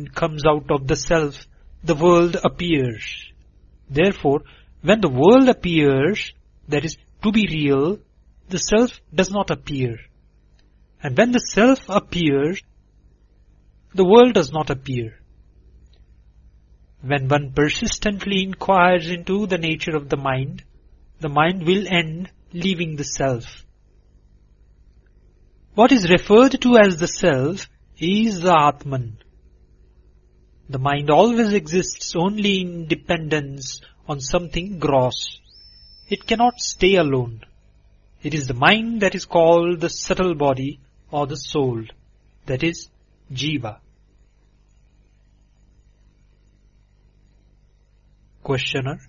comes out of the self, the world appears. Therefore, when the world appears, that is, to be real, the self does not appear. And when the self appears, the world does not appear. When one persistently inquires into the nature of the mind will end leaving the self. What is referred to as the self is the Atman. The mind always exists only in dependence on something gross. It cannot stay alone. It is the mind that is called the subtle body or the soul, that is, Jiva. Questioner: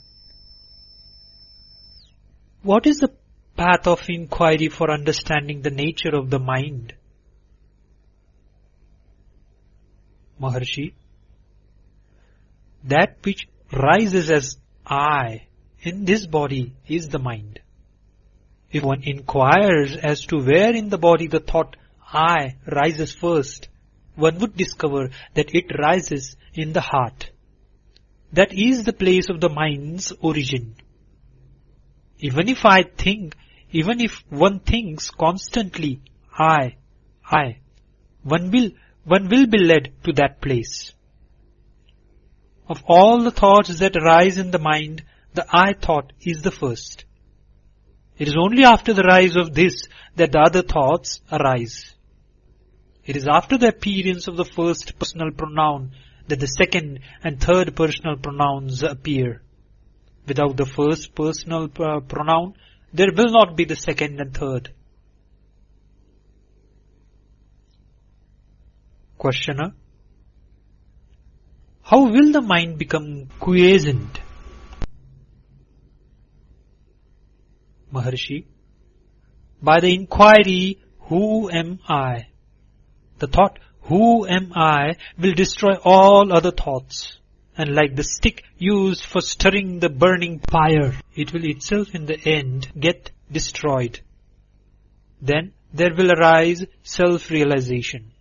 what is the path of inquiry for understanding the nature of the mind? Maharshi: that which rises as I in this body is the mind. If one inquires as to where in the body the thought I rises first, one would discover that it rises in the heart. That is the place of the mind's origin. Even if one thinks constantly, I, one will be led to that place. Of all the thoughts that arise in the mind, the I thought is the first. It is only after the rise of this that the other thoughts arise. It is after the appearance of the first personal pronoun that the second and third personal pronouns appear. Without the first personal pronoun, there will not be the second and third. Questioner: how will the mind become quiescent? Maharshi: by the inquiry, who am I? The thought, who am I, will destroy all other thoughts. And like the stick used for stirring the burning fire, it will itself in the end get destroyed. Then there will arise self-realization.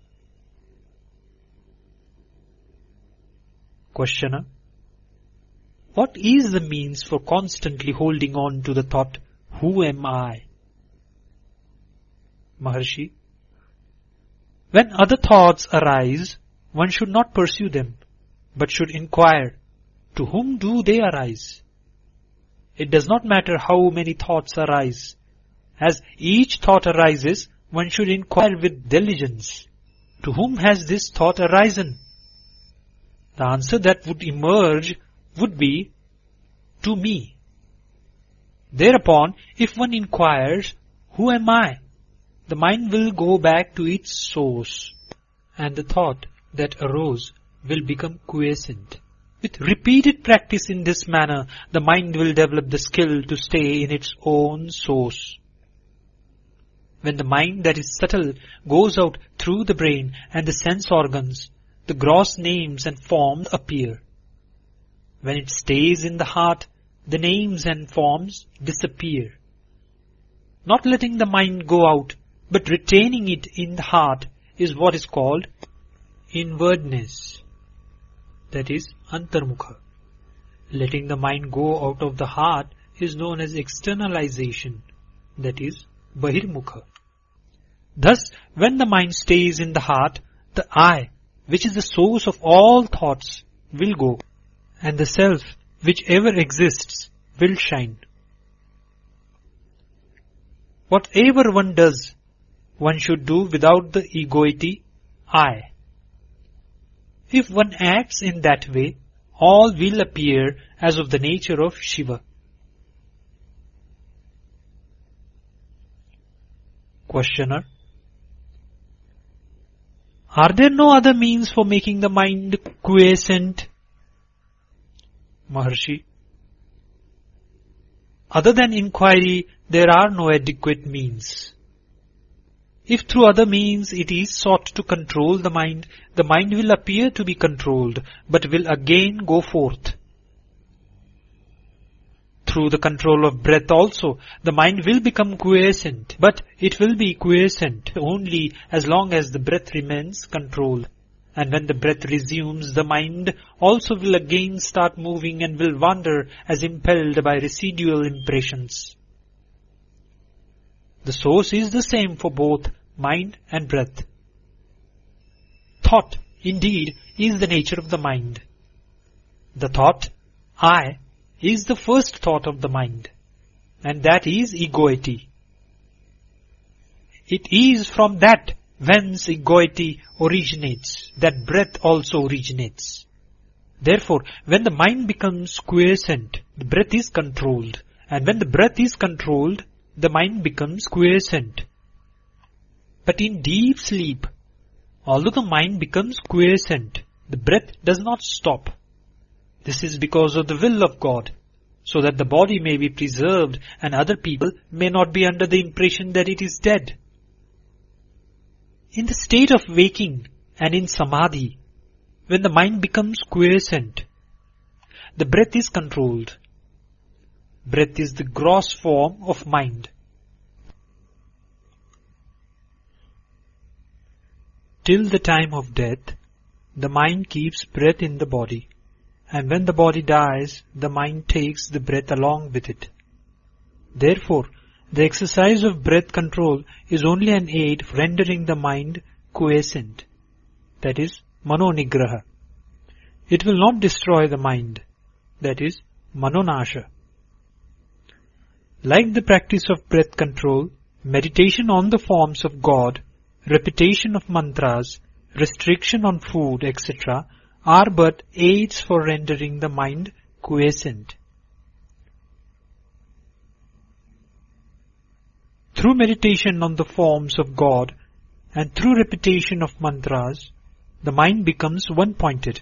Questioner: what is the means for constantly holding on to the thought, who am I? Maharshi: when other thoughts arise, one should not pursue them, but should inquire, to whom do they arise? It does not matter how many thoughts arise. As each thought arises, one should inquire with diligence, to whom has this thought arisen? The answer that would emerge would be, to me. Thereupon, if one inquires, who am I? The mind will go back to its source, and the thought that arose will become quiescent. With repeated practice in this manner, the mind will develop the skill to stay in its own source. When the mind that is subtle goes out through the brain and the sense organs, the gross names and forms appear. When it stays in the heart, the names and forms disappear. Not letting the mind go out, but retaining it in the heart is what is called inwardness. That is antarmukha. Letting the mind go out of the heart is known as externalization. That is bahirmukha. Thus, when the mind stays in the heart, the I, which is the source of all thoughts, will go, and the self, which ever exists, will shine. Whatever one does, one should do without the egoity, I. If one acts in that way, all will appear as of the nature of Shiva. Questioner: are there no other means for making the mind quiescent? Maharshi: other than inquiry, there are no adequate means. If through other means it is sought to control the mind will appear to be controlled, but will again go forth. Through the control of breath also, the mind will become quiescent, but it will be quiescent only as long as the breath remains controlled. And when the breath resumes, the mind also will again start moving and will wander as impelled by residual impressions. The source is the same for both mind and breath. Thought, indeed, is the nature of the mind. The thought, I, is the first thought of the mind, and that is egoity. It is from that whence egoity originates, that breath also originates. Therefore, when the mind becomes quiescent, the breath is controlled, and when the breath is controlled, the mind becomes quiescent. But in deep sleep, although the mind becomes quiescent, the breath does not stop. This is because of the will of God, so that the body may be preserved and other people may not be under the impression that it is dead. In the state of waking and in samadhi, when the mind becomes quiescent, the breath is controlled. Breath is the gross form of mind. Till the time of death, the mind keeps breath in the body, and when the body dies, the mind takes the breath along with it. Therefore, the exercise of breath control is only an aid for rendering the mind quiescent, that is, manonigraha. It will not destroy the mind, that is, manonasha. Like the practice of breath control, meditation on the forms of God, repetition of mantras, restriction on food, etc., are but aids for rendering the mind quiescent. Through meditation on the forms of God and through repetition of mantras, the mind becomes one-pointed.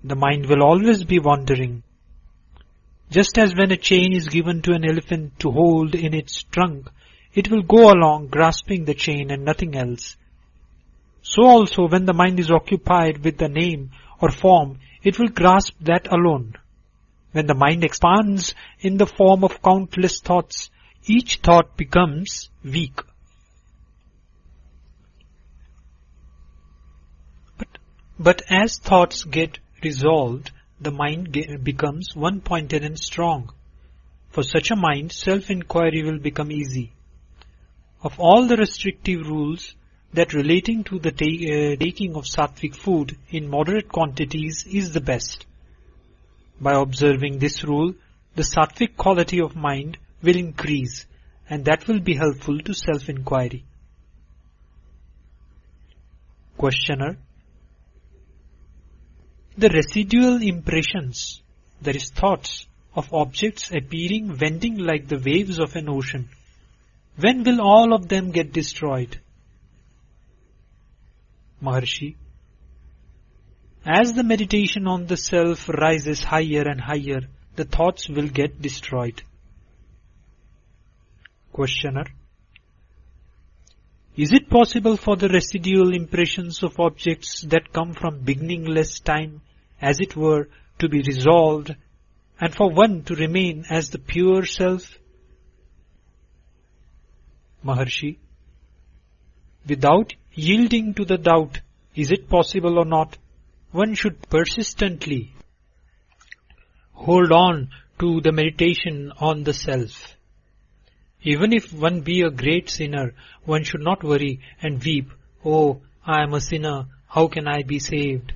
The mind will always be wandering. Just as when a chain is given to an elephant to hold in its trunk, it will go along grasping the chain and nothing else. So also when the mind is occupied with the name or form, it will grasp that alone. When the mind expands in the form of countless thoughts, each thought becomes weak. But as thoughts get resolved, the mind becomes one-pointed and strong. For such a mind, self-enquiry will become easy. Of all the restrictive rules, that relating to the taking of sattvic food in moderate quantities is the best. By observing this rule, the sattvic quality of mind will increase, and that will be helpful to self-enquiry. Questioner: the residual impressions, that is thoughts, of objects appearing wending like the waves of an ocean, when will all of them get destroyed? Maharshi: as the meditation on the self rises higher and higher, the thoughts will get destroyed. Questioner: is it possible for the residual impressions of objects that come from beginningless time, as it were, to be resolved, and for one to remain as the pure self? Maharshi: without yielding to the doubt, is it possible or not, one should persistently hold on to the meditation on the self. Even if one be a great sinner, one should not worry and weep, "Oh, I am a sinner, how can I be saved?"